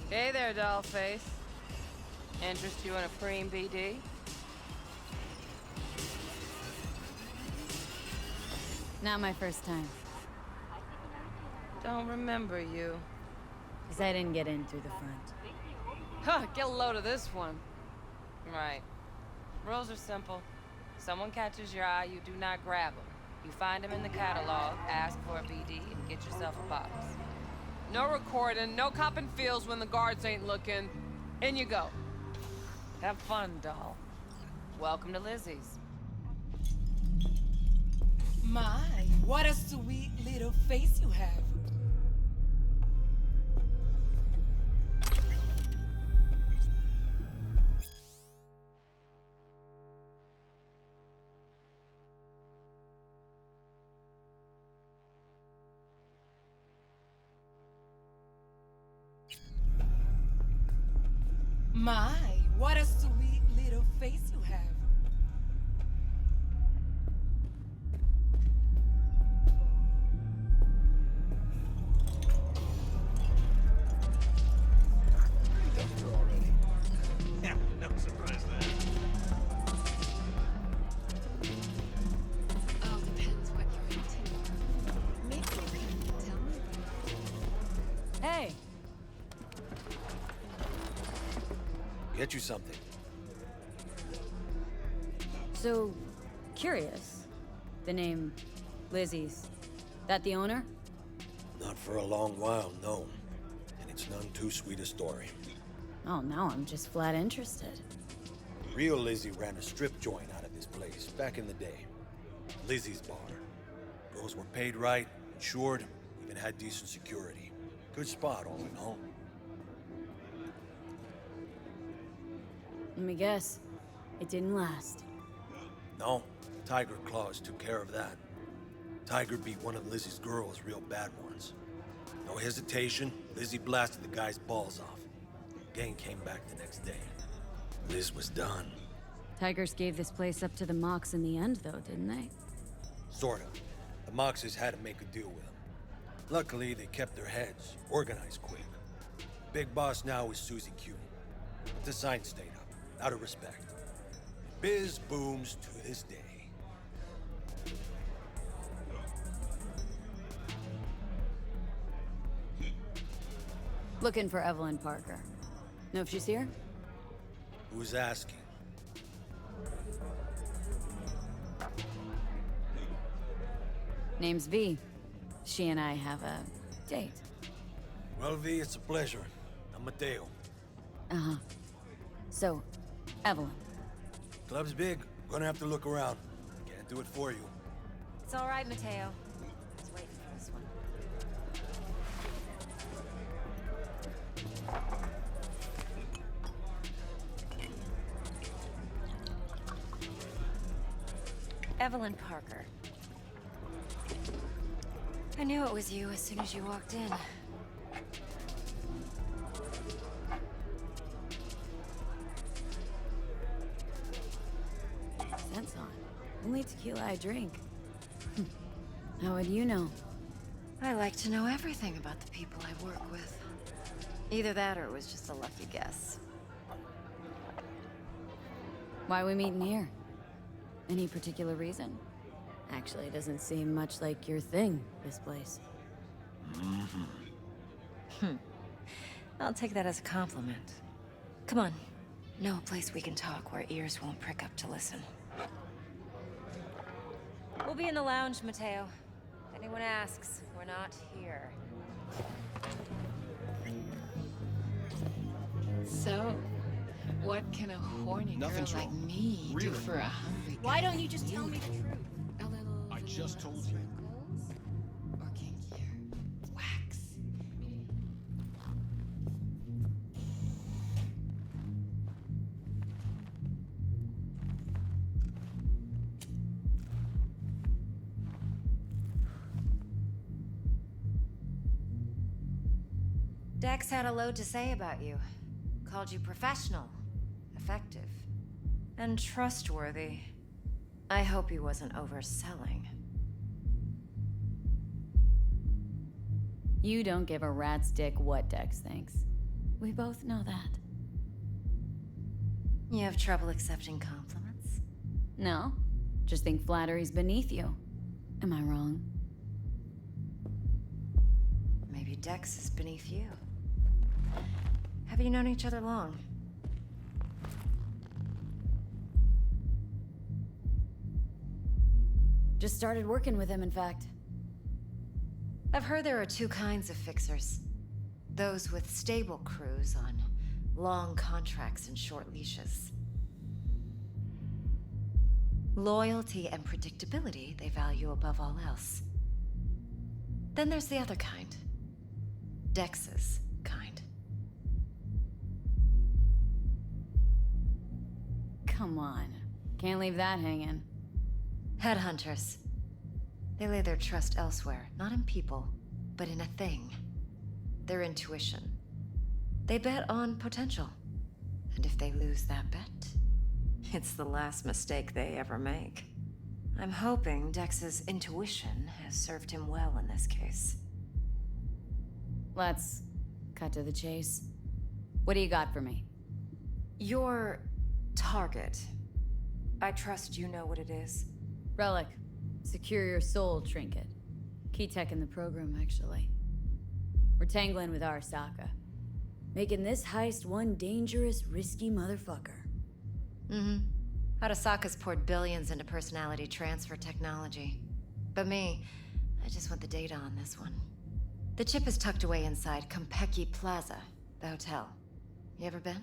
Hey there, dollface. Interest you in a preem BD? Not my first time. Don't remember you. Because I didn't get in through the front. Huh, get a load of this one. Right. Rules are simple. Someone catches your eye, you do not grab them. You find him in the catalog, ask for a BD, and get yourself a box. No recording, no copping feels when the guards ain't looking. In you go. Have fun, doll. Welcome to Lizzie's. My, what a sweet little face you have. My, what a sweet little face you have. Yeah, no surprise there. All depends what you're into. Maybe you can tell me about it. Hey! Get you something. So, curious. The name Lizzie's. That the owner? Not for a long while, no. And it's none too sweet a story. Oh, now I'm just flat interested. Real Lizzie ran a strip joint out of this place back in the day. Lizzie's bar. Girls were paid right, insured, even had decent security. Good spot, all in all. Let me guess. It didn't last. No, Tiger Claws took care of that. Tiger beat one of Lizzie's girls real bad once. No hesitation, Lizzie blasted the guy's balls off. Gang came back the next day. Liz was done. Tigers gave this place up to the Mox in the end, though, didn't they? Sort of. The Moxes had to make a deal with him. Luckily, they kept their heads, organized quick. Big boss now is Susie Q. But the sign stayed up, out of respect. Biz booms to this day. Looking for Evelyn Parker. Know if she's here? Who's asking? Name's V. She and I have a date. Well, V, it's a pleasure. I'm Mateo. Uh-huh. So, Evelyn. Club's big. Gonna have to look around. Can't do it for you. It's all right, Mateo. I was waiting for this one. Evelyn Parker. I knew it was you as soon as you walked in. Scent's on. Only tequila I drink. How would you know? I like to know everything about the people I work with. Either that or it was just a lucky guess. Why we meeting here? Any particular reason? Actually, it doesn't seem much like your thing, this place. I'll take that as a compliment. Come on. Know a place we can talk where ears won't prick up to listen. We'll be in the lounge, Mateo. If anyone asks, we're not here. So, what can a horny Nothing's girl like wrong. me do Really? for a hungry Why guy don't you just like tell me the truth? A little I just told you. circles? Or kinkier? Wax? Dex had a load to say about you. Called you professional, effective, and trustworthy. I hope he wasn't overselling. You don't give a rat's dick what Dex thinks. We both know that. You have trouble accepting compliments? No, just think flattery's beneath you. Am I wrong? Maybe Dex is beneath you. Have you known each other long? Just started working with him, in fact. I've heard there are two kinds of fixers. Those with stable crews on long contracts and short leashes. Loyalty and predictability they value above all else. Then there's the other kind. Dex's kind. Come on. Can't leave that hanging. Headhunters. They lay their trust elsewhere, not in people, but in a thing. Their intuition. They bet on potential. And if they lose that bet, it's the last mistake they ever make. I'm hoping Dex's intuition has served him well in this case. Let's cut to the chase. What do you got for me? Your target. I trust you know what it is. Relic. Secure your soul trinket. Key tech in the program, actually. We're tangling with Arasaka. Making this heist one dangerous, risky motherfucker. Mm-hmm. Arasaka's poured billions into personality transfer technology. But me, I just want the data on this one. The chip is tucked away inside Konpeki Plaza, the hotel. You ever been?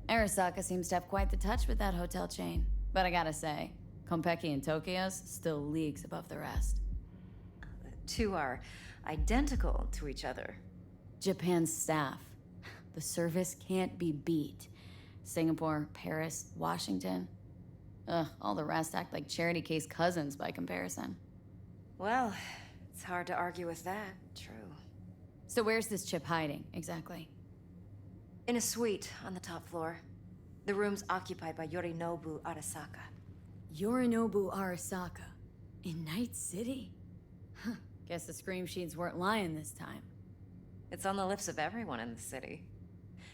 Arasaka seems to have quite the touch with that hotel chain. But I gotta say, Konpeki in Tokyo's still leagues above the rest. The two are identical to each other. Japan's staff. The service can't be beat. Singapore, Paris, Washington. Ugh, all the rest act like charity case cousins by comparison. Well, it's hard to argue with that. True. So where's this chip hiding, exactly? In a suite on the top floor. The room's occupied by Yorinobu Arasaka. Yorinobu Arasaka. In Night City? Huh. Guess the scream sheets weren't lying this time. It's on the lips of everyone in the city.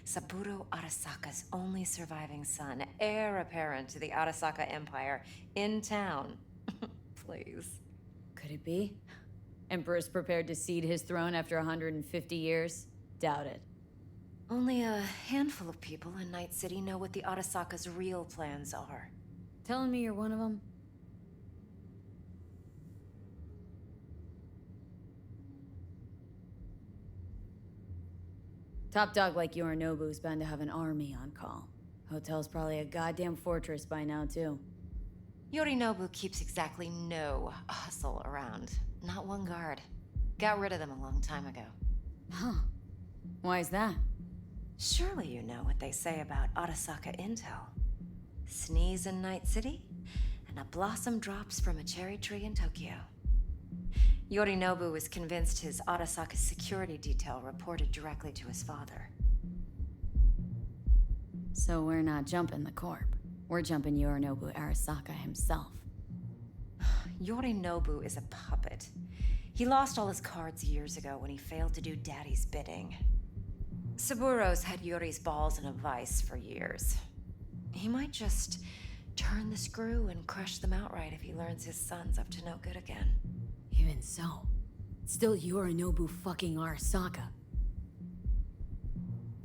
Saburo Arasaka's only surviving son, heir apparent to the Arasaka Empire, in town. Please. Could it be? Emperor's prepared to cede his throne after 150 years? Doubt it. Only a handful of people in Night City know what the Arasaka's real plans are. Telling me you're one of them? Top dog like Yorinobu's bound to have an army on call. Hotel's probably a goddamn fortress by now, too. Yorinobu keeps exactly no hustle around. Not one guard. Got rid of them a long time ago. Huh. Why is that? Surely you know what they say about Arasaka intel. Sneeze in Night City, and a blossom drops from a cherry tree in Tokyo. Yorinobu was convinced his Arasaka security detail reported directly to his father. So we're not jumping the corp. We're jumping Yorinobu Arasaka himself. Yorinobu is a puppet. He lost all his cards years ago when he failed to do Daddy's bidding. Saburo's had Yuri's balls in a vice for years. He might just turn the screw and crush them outright if he learns his son's up to no good again. Even so, it's still Yorinobu fucking Arasaka.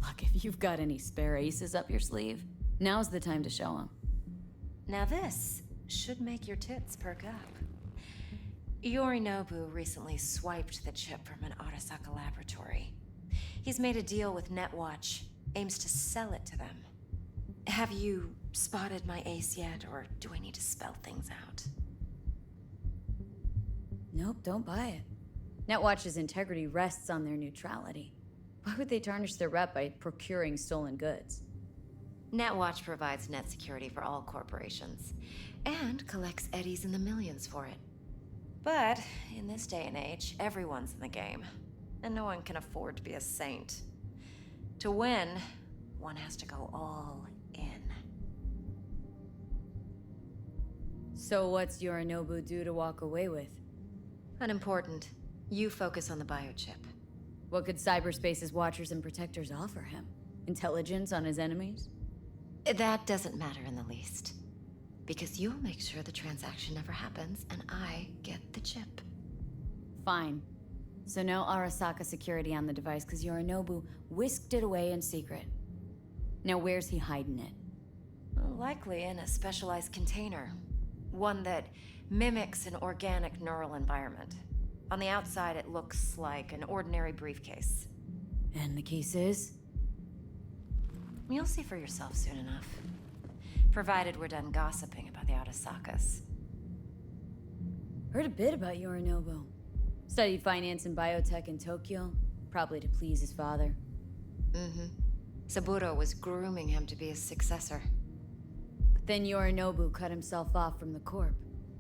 Look, if you've got any spare aces up your sleeve, now's the time to show them. Now this should make your tits perk up. Yorinobu recently swiped the chip from an Arasaka laboratory. He's made a deal with Netwatch, aims to sell it to them. Have you spotted my ace yet, or do I need to spell things out? Nope, don't buy it. Netwatch's integrity rests on their neutrality. Why would they tarnish their rep by procuring stolen goods? Netwatch provides net security for all corporations, and collects eddies in the millions for it. But in this day and age, everyone's in the game, and no one can afford to be a saint. To win, one has to go all in. So what's Yorinobu due to walk away with? Unimportant. You focus on the biochip. What could cyberspace's watchers and protectors offer him? Intelligence on his enemies? That doesn't matter in the least. Because you'll make sure the transaction never happens, and I get the chip. Fine. So no Arasaka security on the device because Yorinobu whisked it away in secret. Now where's he hiding it? Likely in a specialized container. One that mimics an organic neural environment. On the outside, it looks like an ordinary briefcase. And the case is? You'll see for yourself soon enough. Provided we're done gossiping about the Arasakas. Heard a bit about Yorinobu. Studied finance and biotech in Tokyo, probably to please his father. Mm-hmm. Saburo was grooming him to be his successor. But then Yorinobu cut himself off from the Corp.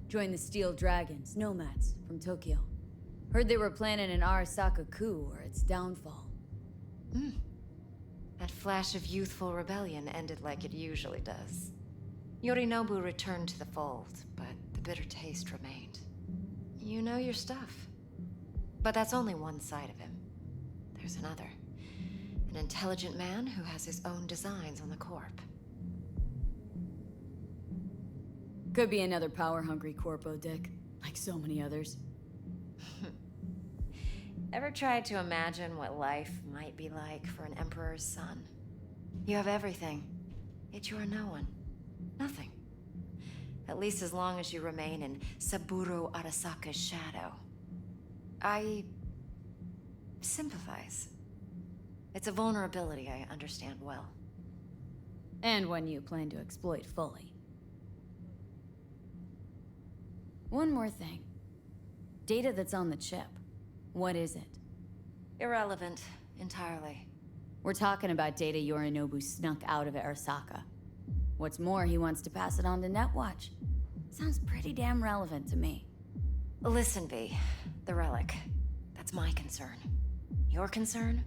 Joined the Steel Dragons, nomads, from Tokyo. Heard they were planning an Arasaka coup or its downfall. That flash of youthful rebellion ended like it usually does. Yorinobu returned to the fold, but the bitter taste remained. You know your stuff. But that's only one side of him. There's another. An intelligent man who has his own designs on the Corp. Could be another power-hungry corpo dick, like so many others. Ever tried to imagine what life might be like for an emperor's son? You have everything, yet you are no one. Nothing. At least as long as you remain in Saburo Arasaka's shadow. I sympathize. It's a vulnerability I understand well. And one you plan to exploit fully. One more thing. Data that's on the chip. What is it? Irrelevant, entirely. We're talking about data Yorinobu snuck out of Arasaka. What's more, he wants to pass it on to Netwatch. Sounds pretty damn relevant to me. Listen, V. The relic. That's my concern. Your concern?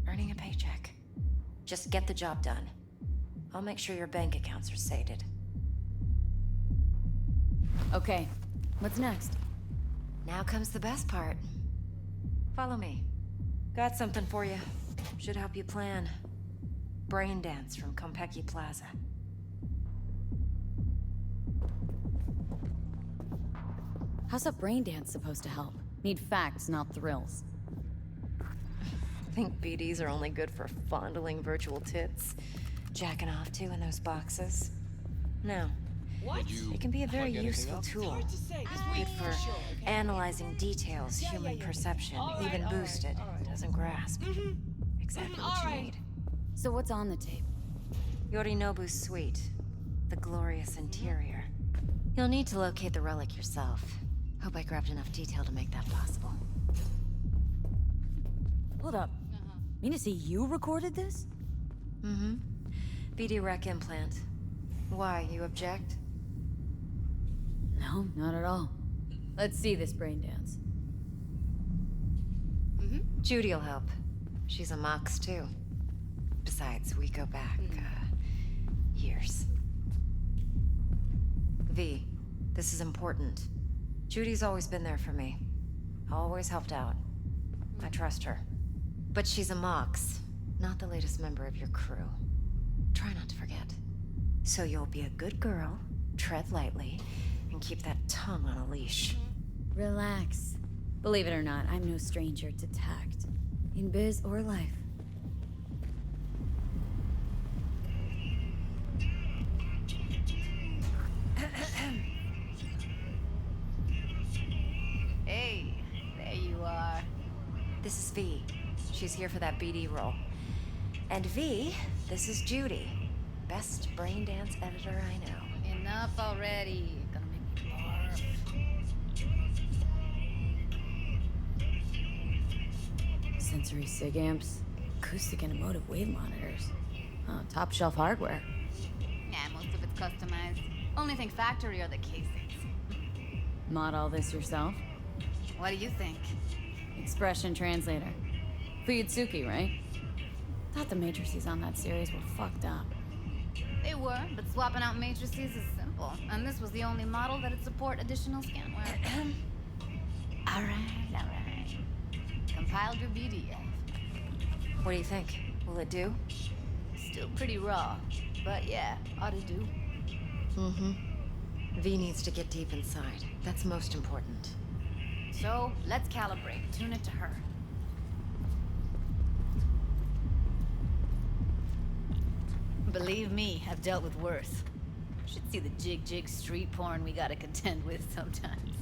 Earning a paycheck. Just get the job done. I'll make sure your bank accounts are sated. Okay, what's next? Now comes the best part. Follow me. Got something for you. Should help you plan. Brain dance from Konpeki Plaza. How's a brain dance supposed to help? Need facts, not thrills. Think BDs are only good for fondling virtual tits? Jacking off to in those boxes? No. What? It can be a very useful tool. Hard to say, 'cause we Good ain't for sure, okay? analyzing details human perception, even boosted, doesn't grasp. Exactly what you need. So what's on the tape? Yorinobu's suite. The glorious interior. You'll need to locate the relic yourself. Hope I grabbed enough detail to make that possible. Hold up. Mean to say you recorded this? Mm-hmm. BD rec implant. Why, you object? No, not at all. Let's see this brain dance. Judy'll help. She's a Mox, too. Besides, we go back, years. V, this is important. Judy's always been there for me. Always helped out. I trust her. But she's a Mox, not the latest member of your crew. Try not to forget. So you'll be a good girl, tread lightly, and keep that tongue on a leash. Relax. Believe it or not, I'm no stranger to tact. In biz or life. Hey, there you are. This is V. She's here for that BD role. And V, this is Judy. Best brain dance editor I know. Enough already. Gonna make me barf. Sensory sig amps, acoustic and emotive wave monitors. Oh, top shelf hardware. Yeah, most of it's customized. Only thing factory are the casings. Mod all this yourself? What do you think? Expression translator. Fuyutsuki, right? Thought the matrices on that series were fucked up. They were, but swapping out matrices is simple. And this was the only model that'd support additional scanware. Alright. Compiled your BD yet? What do you think? Will it do? Still pretty raw, but yeah, ought to do. Mm-hmm. V needs to get deep inside. That's most important. So, let's calibrate. Tune it to her. Believe me, I've dealt with worse. Should see the jig street porn we gotta contend with sometimes.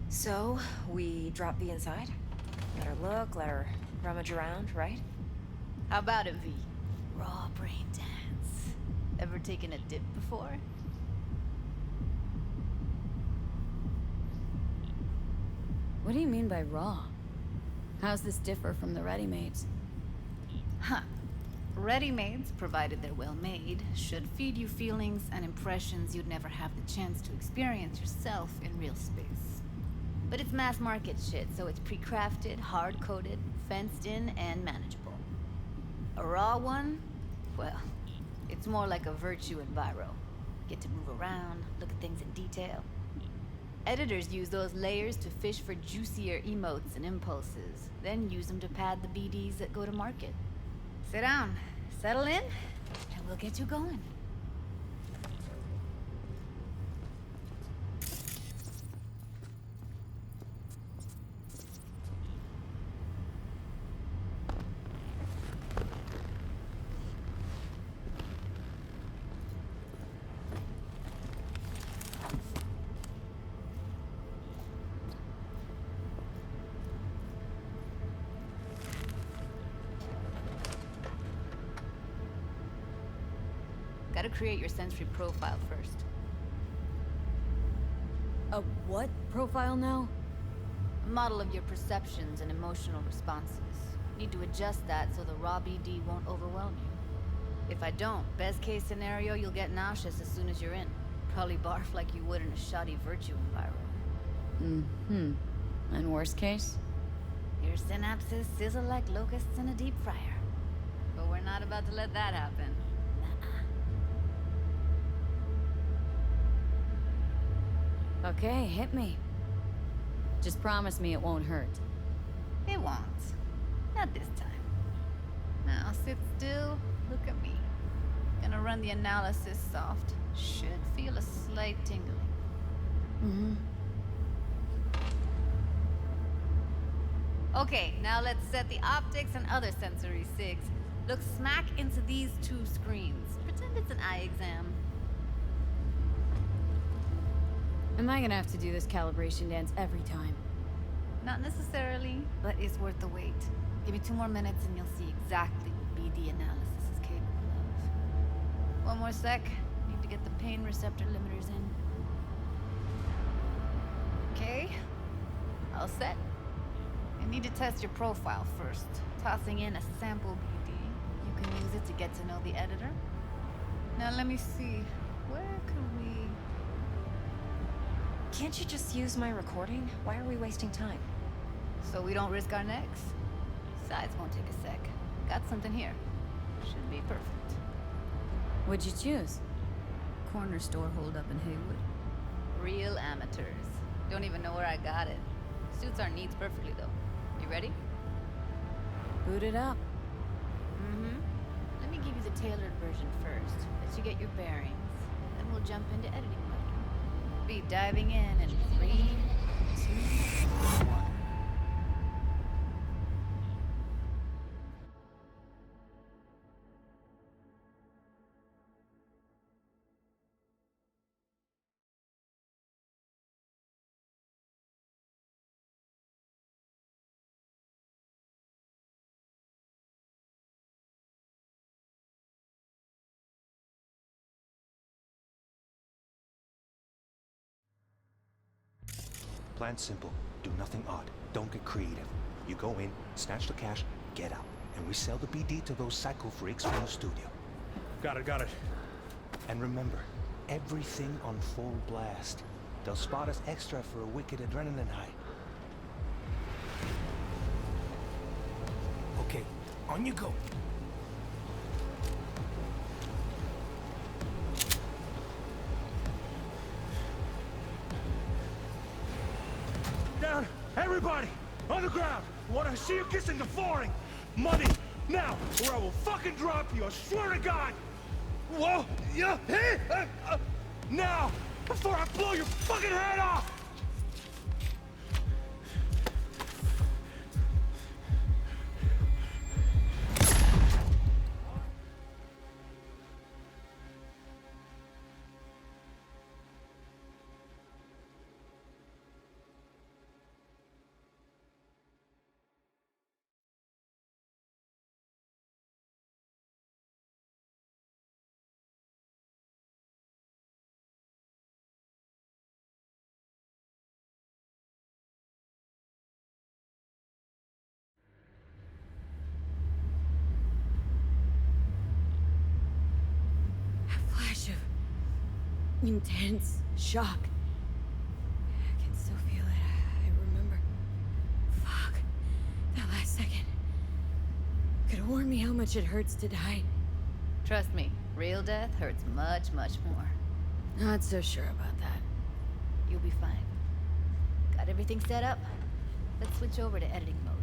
So, we drop V inside? Let her look, let her rummage around, right? How about it, V? Raw brain dance. Ever taken a dip before? What do you mean by raw? How's this differ from the ready-mades? Huh. Ready-mades, provided they're well made, should feed you feelings and impressions you'd never have the chance to experience yourself in real space. But it's mass market shit, so it's pre-crafted, hard-coded, fenced in, and manageable. A raw one? Well, it's more like a virtue in Viro. Get to move around, look at things in detail. Editors use those layers to fish for juicier emotes and impulses, then use them to pad the BDs that go to market. Sit down, settle in, and we'll get you going. Gotta create your sensory profile first. A what profile now? A model of your perceptions and emotional responses. Need to adjust that so the raw BD won't overwhelm you. If I don't, best case scenario, you'll get nauseous as soon as you're in. Probably barf like you would in a shoddy virtue environment. Mm-hmm. And worst case? Your synapses sizzle like locusts in a deep fryer. But we're not about to let that happen. Okay, hit me. Just promise me it won't hurt. It won't. Not this time. Now sit still, look at me. Gonna run the analysis soft. Should feel a slight tingling. Mm-hmm. Okay, now let's set the optics and other sensory sigs. Look smack into these two screens. Pretend it's an eye exam. Am I gonna have to do this calibration dance every time? Not necessarily, but it's worth the wait. Give me 2 more minutes and you'll see exactly what BD analysis is capable of. One more sec. Need to get the pain receptor limiters in. Okay. All set. You need to test your profile first. Tossing in a sample BD. You can use it to get to know the editor. Now let me see. Where could we... Can't you just use my recording? Why are we wasting time? So we don't risk our necks? Sides won't take a sec. Got something here. Should be perfect. What'd you choose? Corner store hold up in Haywood. Real amateurs. Don't even know where I got it. Suits our needs perfectly though. You ready? Boot it up. Mm-hmm. Let me give you the tailored version first. Let you get your bearings. Then we'll jump into editing mode. Be diving in 3, 2, 1. Plan simple. Do nothing odd. Don't get creative. You go in, snatch the cash, get out. And we sell the BD to those psycho freaks from the studio. Got it. And remember, everything on full blast. They'll spot us extra for a wicked adrenaline high. Okay, on you go. Down! Everybody! On the ground! Want to see you kissing the flooring! Money! Now, or I will fucking drop you, I swear to God! Whoa! Yeah! Hey! Now! Before I blow your fucking head off! A flash of intense shock. I can still feel it. I remember. Fuck. That last second. Could have warned me how much it hurts to die. Trust me, real death hurts much, much more. Not so sure about that. You'll be fine. Got everything set up? Let's switch over to editing mode.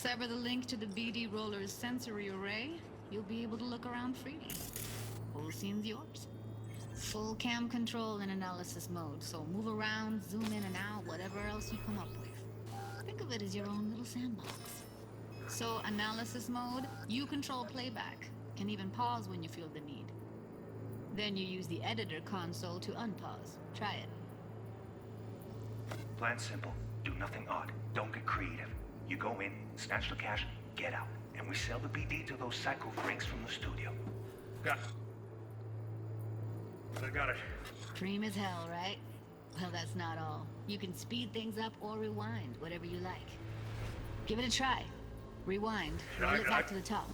Sever the link to the BD roller's sensory array, you'll be able to look around freely. Whole scene's yours. Full cam control in analysis mode, so move around, zoom in and out, whatever else you come up with. Think of it as your own little sandbox. So, analysis mode, you control playback, can even pause when you feel the need. Then you use the editor console to unpause. Try it. Plan simple. Do nothing odd. Don't get creative. You go in, snatch the cash, get out. And we sell the BD to those psycho freaks from the studio. Got it. I got it. Cream as hell, right? Well, that's not all. You can speed things up or rewind, whatever you like. Give it a try. Rewind. Roll it back to the top.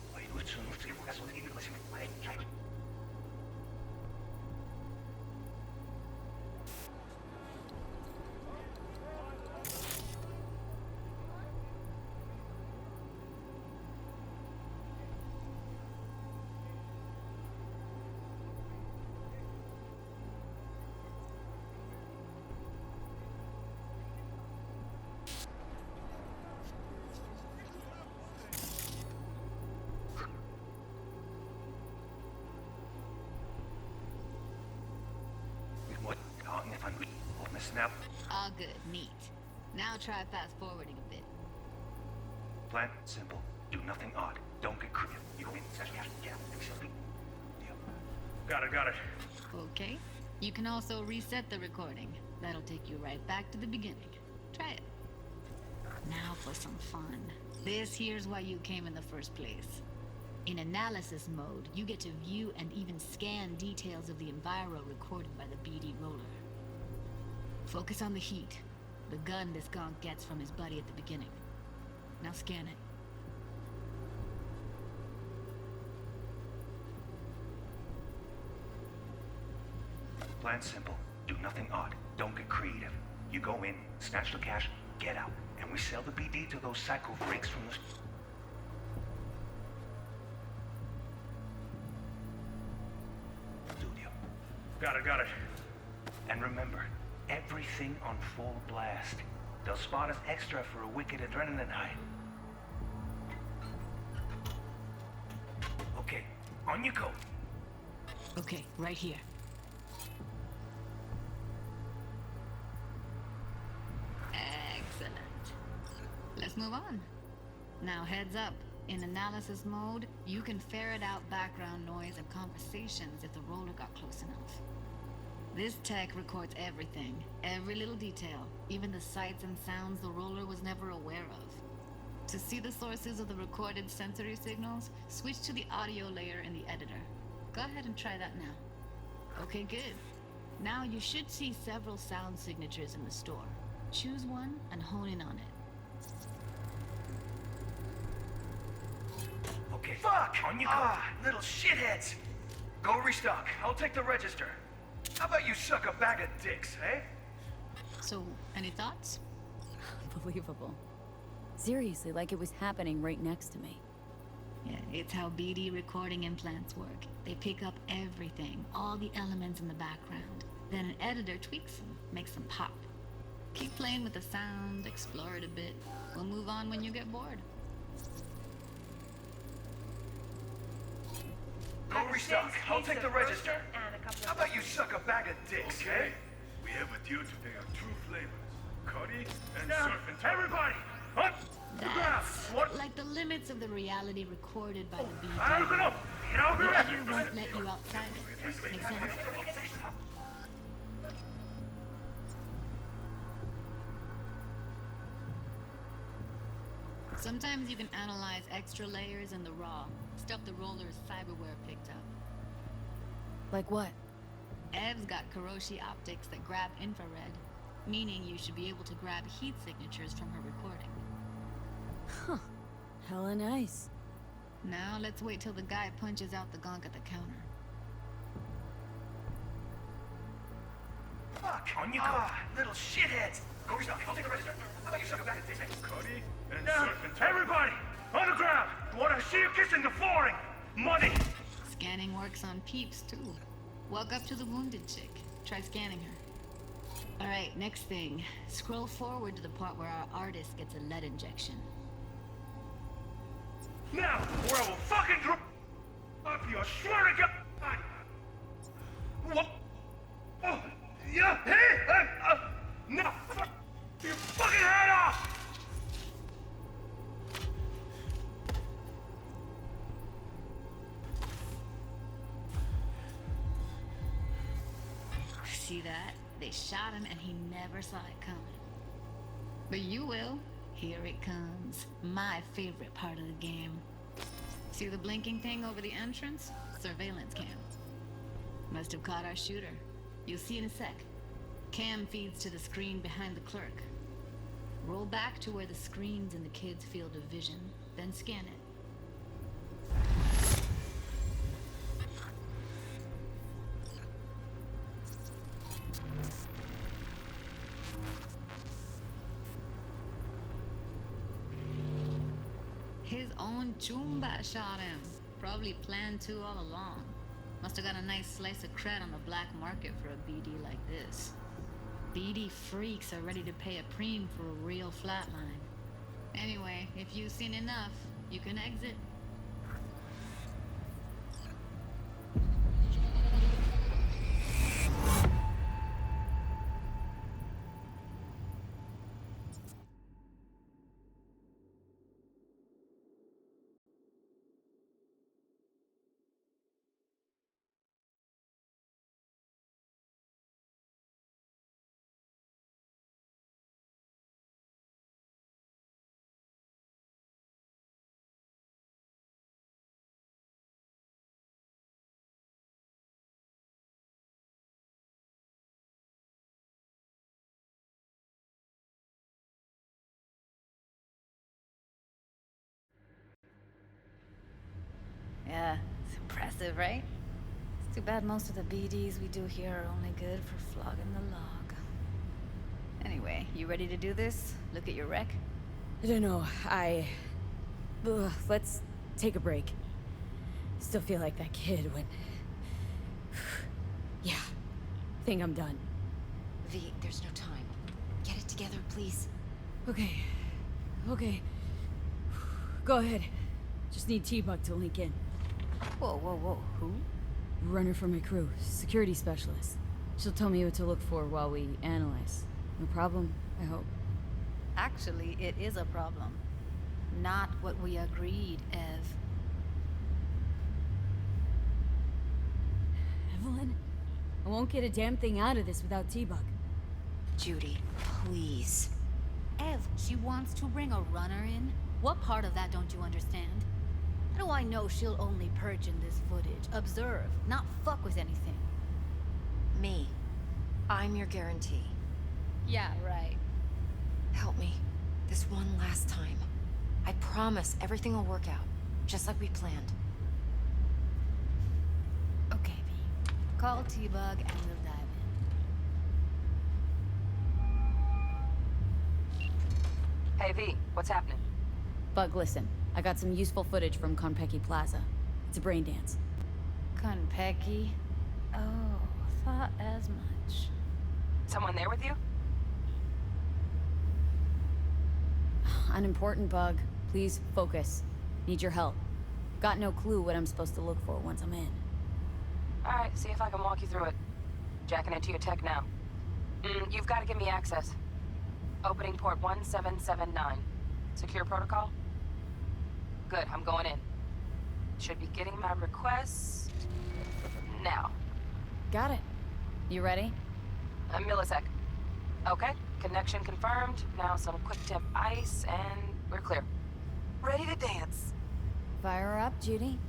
Snap. All good. Neat. Now try fast forwarding a bit. Plan simple. Do nothing odd. Don't get creative. You go in, snatch the cash, get out. And we sell the BD. Got it, got it. Okay. You can also reset the recording. That'll take you right back to the beginning. Try it. Now for some fun. This here's why you came in the first place. In analysis mode, you get to view and even scan details of the enviro recorded by the BD roller. Focus on the heat, the gun this gonk gets from his buddy at the beginning. Now scan it. Plan simple. Do nothing odd. Don't get creative. You go in, snatch the cash, get out. And we sell the BD to those psycho freaks from the studio. Got it, got it. And remember, everything on full blast. They'll spot us extra for a wicked adrenaline high. Okay, on you go. Okay, right here. Excellent. Let's move on. Now heads up. In analysis mode, you can ferret out background noise and conversations if the roller got close enough. This tech records everything, every little detail, even the sights and sounds the roller was never aware of. To see the sources of the recorded sensory signals, switch to the audio layer in the editor. Go ahead and try that now. Okay, good. Now you should see several sound signatures in the store. Choose one and hone in on it. Okay. Fuck! On you go. Little shitheads! Go restock. I'll take the register. How about you suck a bag of dicks, eh? So, any thoughts? Unbelievable. Seriously, like it was happening right next to me. Yeah, it's how BD recording implants work. They pick up everything, all the elements in the background. Then an editor tweaks them, makes them pop. Keep playing with the sound, explore it a bit. We'll move on when you get bored. Go restock. I'll take the register. How about you suck a bag of dicks, Okay. eh? We have with you today our two flavors. Cuddy and surf and turf. Everybody! Up! To the ground! That's What? like the limits of the reality recorded by the Ah, look BD. it up! Get out The here! editor won't let you outside it. Make sense? Sometimes you can analyze extra layers in the raw, stuff the roller's cyberware picked up. Like what? Ev's got Kiroshi optics that grab infrared, meaning you should be able to grab heat signatures from her recording. Huh. Hella nice. Now let's wait till the guy punches out the gonk at the counter. Fuck! On you go. Little shitheads! Go restock. I'll take the register. How about you suck a bag of dicks, eh? Cuddy and surf and turf. Everybody! On the ground! Want to see you kissing the flooring! Money! Scanning works on peeps, too. Walk up to the wounded chick. Try scanning her. Alright, next thing. Scroll forward to the part where our artist gets a lead injection. Now, or I will fucking drop you, I swear to God! What? Oh, yeah, hey! Now, fuck your fucking head off! See that? They shot him and he never saw it coming. But you will. Here it comes. My favorite part of the game. See the blinking thing over the entrance? Surveillance cam. Must have caught our shooter. You'll see in a sec. Cam feeds to the screen behind the clerk. Roll back to where the screen's in the kid's field of vision, then scan it. His own Chumba shot him. Probably planned to all along. Must have got a nice slice of cred on the black market for a BD like this. BD freaks are ready to pay a preem for a real flatline. Anyway, if you've seen enough, you can exit. Yeah, it's impressive, right? It's too bad most of the BDs we do here are only good for flogging the log. Anyway, you ready to do this? Look at your wreck? I don't know, let's take a break. Still feel like that kid when... Yeah, think I'm done. V, there's no time. Get it together, please. Okay. Go ahead. Just need T-Bug to link in. Whoa, who? Runner for my crew, security specialist. She'll tell me what to look for while we analyze. No problem, I hope. Actually, it is a problem. Not what we agreed, Ev. Evelyn? I won't get a damn thing out of this without T-Bug. Judy, please. Ev, she wants to bring a runner in? What part of that don't you understand? How do I know she'll only purge in this footage? Observe, not fuck with anything. Me. I'm your guarantee. Yeah, right. Help me. This one last time. I promise everything will work out. Just like we planned. Okay, V. Call T-Bug and we'll dive in. Hey, V, what's happening? Bug, listen. I got some useful footage from Konpeki Plaza. It's a brain dance. Konpeki? Oh, thought as much. Someone there with you? Unimportant, Bug. Please, focus. Need your help. Got no clue what I'm supposed to look for once I'm in. Alright, see if I can walk you through it. Jacking into your tech now. You've got to give me access. Opening port 1779. Secure protocol? Good, I'm going in. Should be getting my request... now. Got it. You ready? A millisec. Okay, connection confirmed. Now some quick tip ice, and we're clear. Ready to dance. Fire her up, Judy.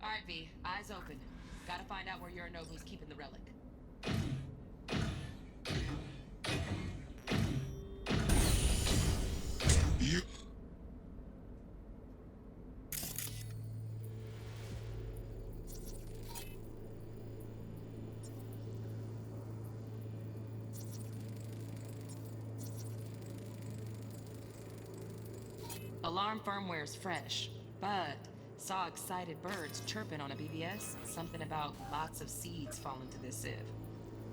Alright, V. Eyes open. Gotta find out where Yorinobu's keeping the relic. Alarm firmware's fresh, but saw excited birds chirping on a BBS. Something about lots of seeds falling to this sieve.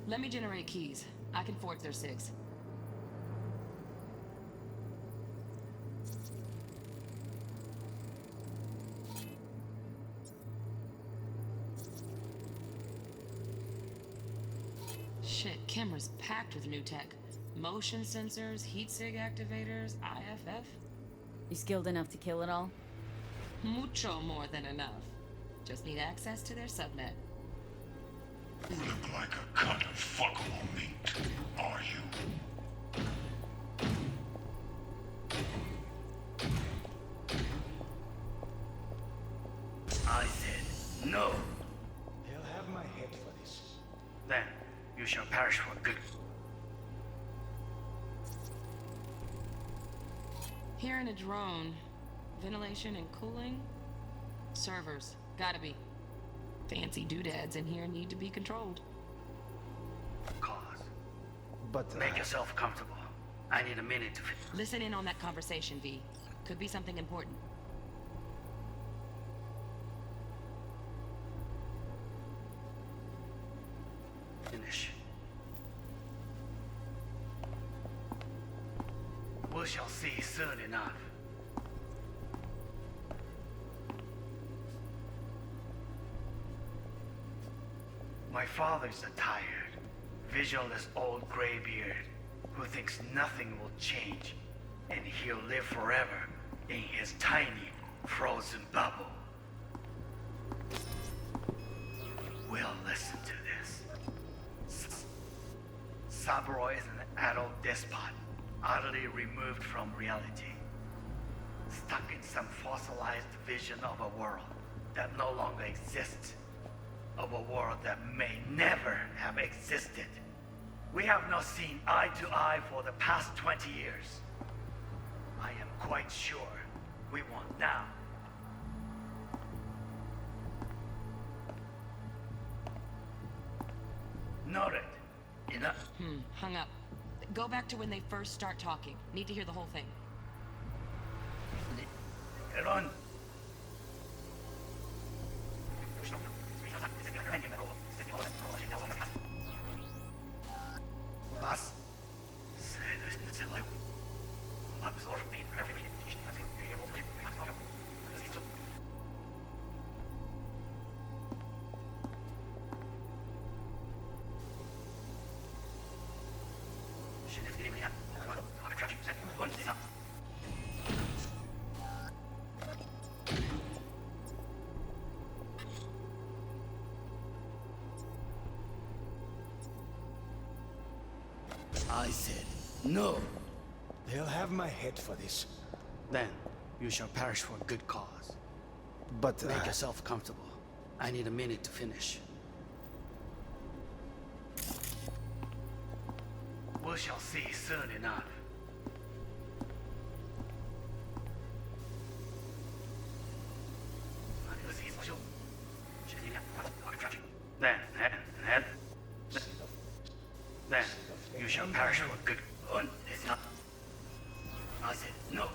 Let me generate keys. I can forge their SIGs. Shit, camera's packed with new tech. Motion sensors, heat sig activators, IFF. You skilled enough to kill it all? Mucho more than enough. Just need access to their subnet. You look like a cut of fuckable meat, are you? I said no. They'll have my head for this. Then you shall perish for good. Here in a drone, ventilation and cooling? Servers, gotta be. Fancy doodads in here need to be controlled. Cause. But Make yourself comfortable. I need a minute to Listen in on that conversation, V. Could be something important. finish. We shall see soon enough. My father's a tired, visionless old graybeard who thinks nothing will change and he'll live forever in his tiny, frozen bubble. We'll listen to this. Saburo is an adult despot, utterly removed from reality, stuck in some fossilized vision of a world that no longer exists, of a world that may never have existed. We have not seen eye to eye for the past 20 years. I am quite sure we want now. Noted. Enough. Hung up. Go back to when they first start talking. Need to hear the whole thing. Get on. Boss. I said no. They'll have my head for this. Then you shall perish for a good cause. But Make yourself comfortable. I need a minute to finish. We shall see soon enough. Then you shall perish for good. I said no.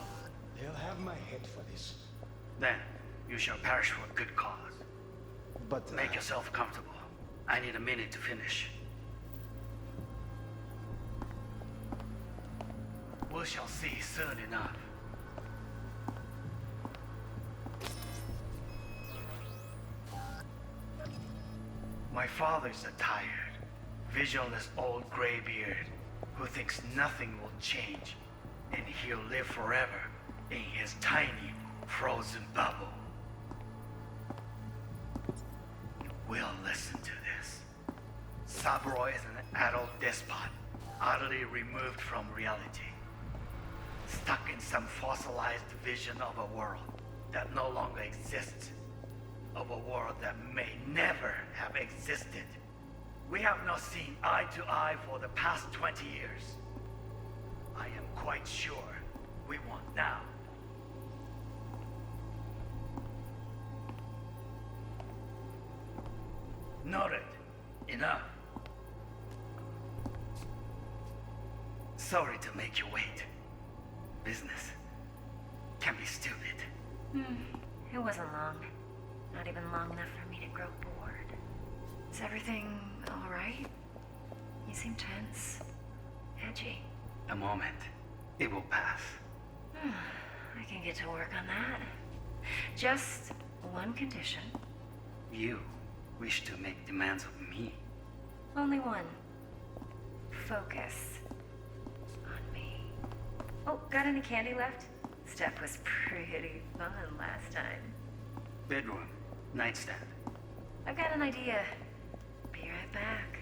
they'll have my head for this. Then you shall perish for a good cause. But Make yourself comfortable. I need a minute to finish. We shall see soon enough. My father's a tired, visionless old graybeard who thinks nothing will change and he'll live forever in his tiny, frozen bubble. We'll listen to this. Saburo is an adult despot, utterly removed from reality, stuck in some fossilized vision of a world that no longer exists, of a world that may never have existed. We have not seen eye to eye for the past 20 years. I am quite sure we want now. Noted. Enough. Sorry to make you wait. Business can be stupid. It wasn't long. Not even long enough for me to grow bored. Is everything alright? You seem tense. Edgy. A moment. It will pass. I can get to work on that. Just one condition. You wish to make demands of me. Only one. Focus on me. Oh, got any candy left? Stuff was pretty fun last time. Bedroom. Nightstand. I've got an idea. Be right back.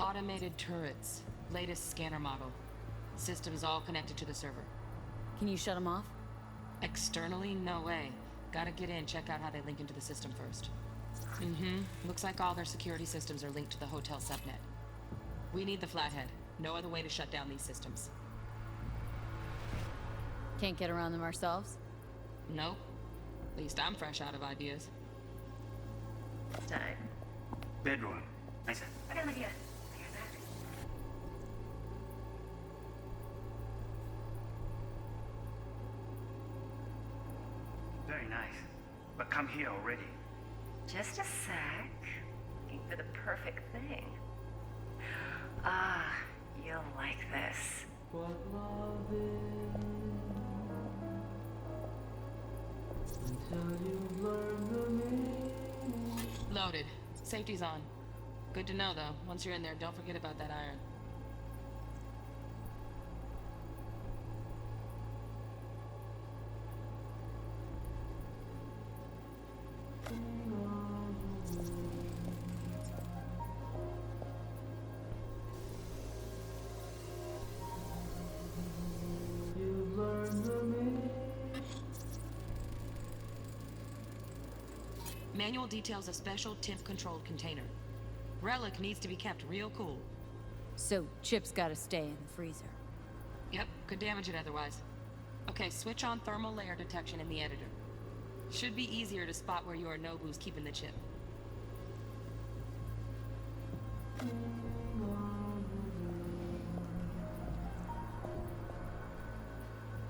Automated turrets. Latest scanner model. Systems all connected to the server. Can you shut them off? Externally, no way. Gotta get in, check out how they link into the system first. Looks like all their security systems are linked to the hotel subnet. We need the flathead. No other way to shut down these systems. Can't get around them ourselves? Nope. At least I'm fresh out of ideas. Time. Bedroom. Nightstand. I got an idea. Be right back. Very nice. But come here already. Just a sec. Looking for the perfect thing. Ah, you'll like this. Loaded. Safety's on. Good to know, though. Once you're in there, don't forget about that iron. Manual details a special temp-controlled container. Relic needs to be kept real cool. So, Chip's gotta stay in the freezer. Yep, could damage it otherwise. Okay, switch on thermal layer detection in the editor. Should be easier to spot where Yorinobu's keeping the chip.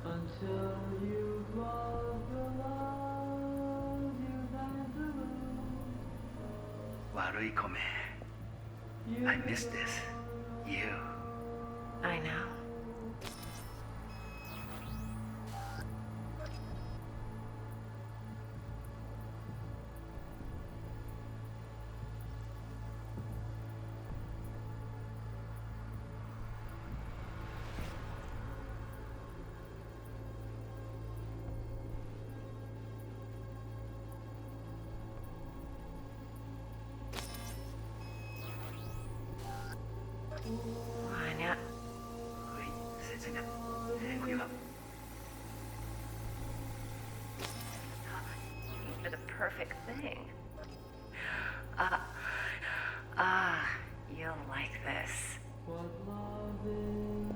Until you've lost the love you've had to lose. 悪い米. I miss this. You. I know. Why not? 切な。これは Looking for the perfect thing. You'll like this. What love is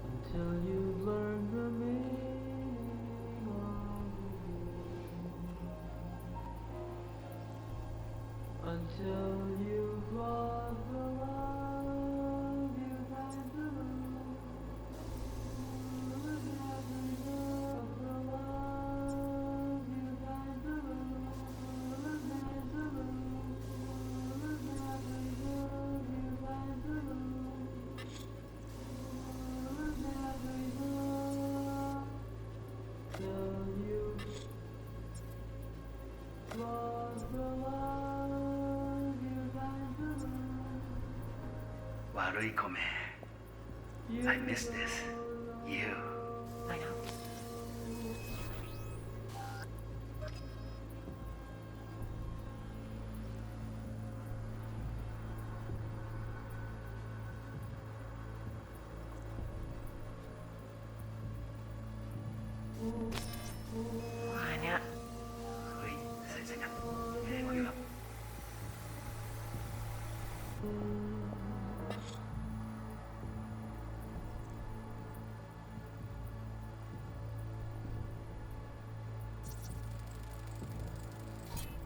until you've learned the meaning of it. Until you've lost the love you've had to lose. The love you've had to lose. I miss this. You. I know.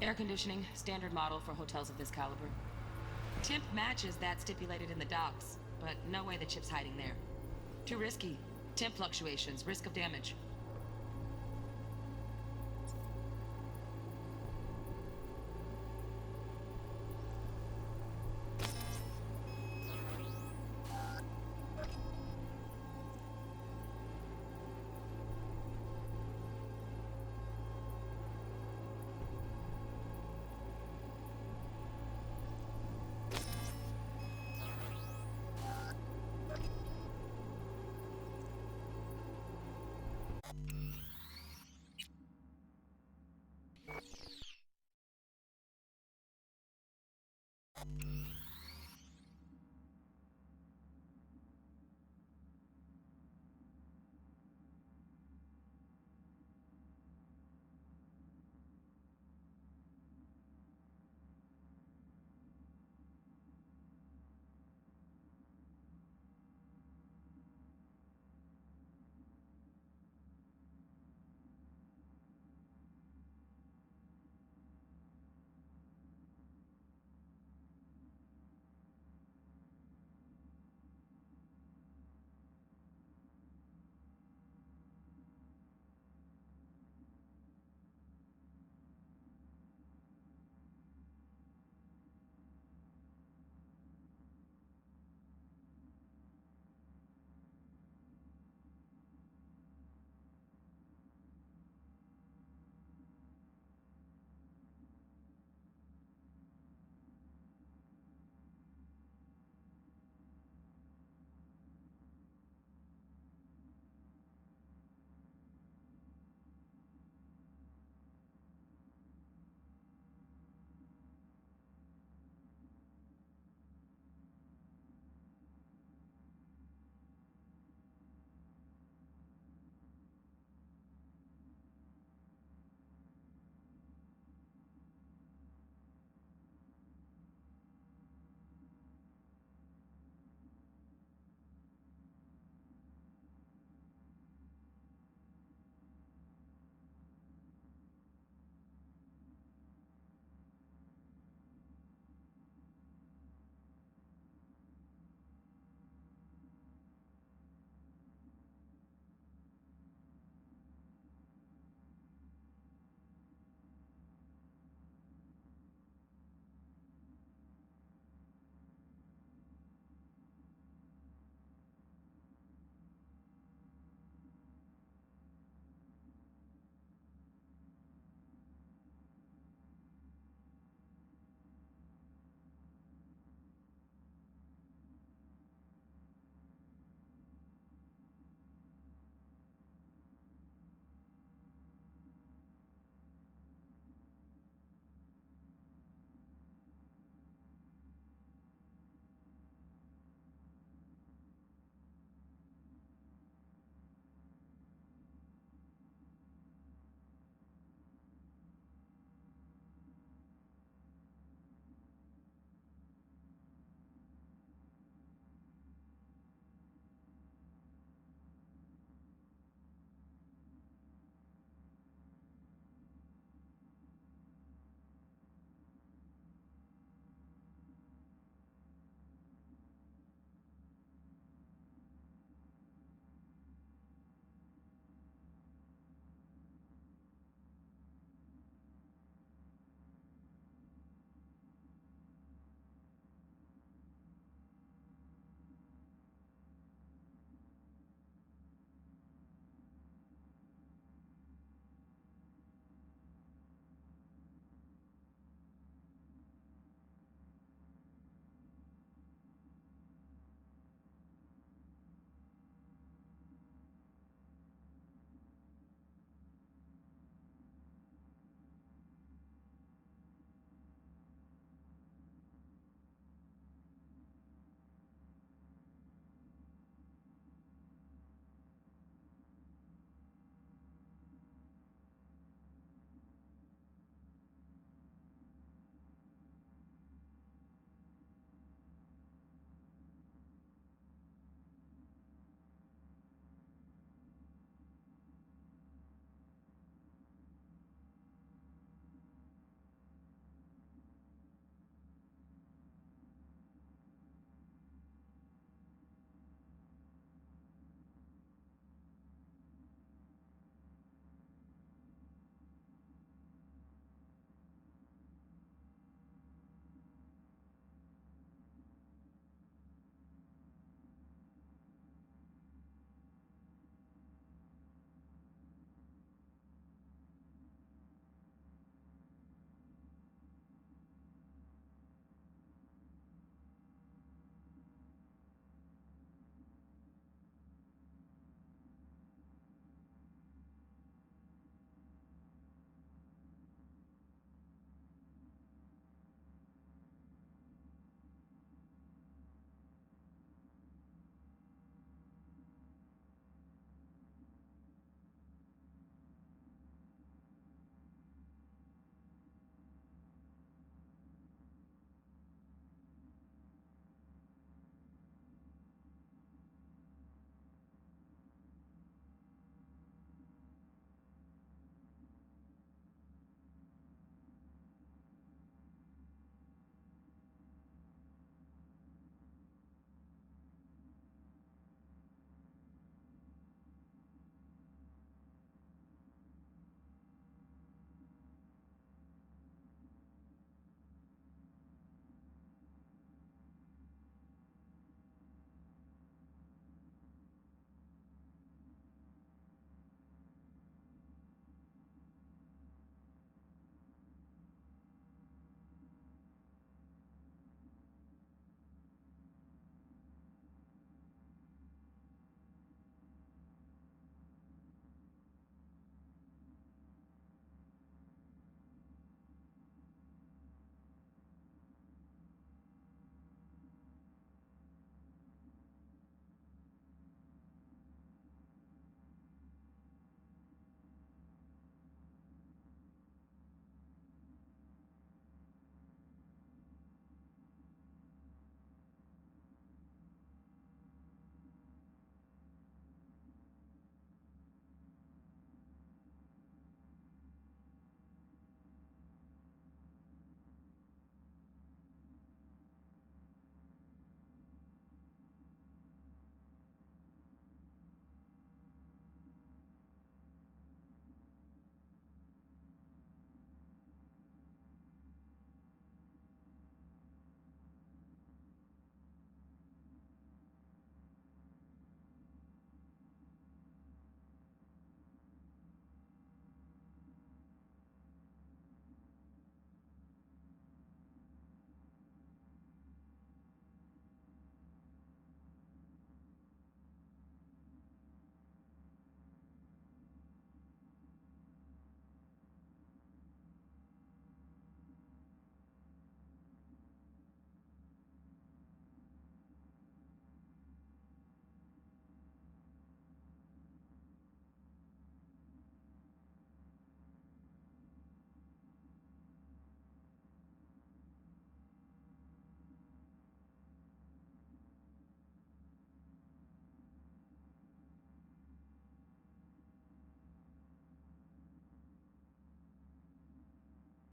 Air conditioning, standard model for hotels of this caliber. Temp matches that stipulated in the docs, but no way the chip's hiding there. Too risky. Temp fluctuations, risk of damage.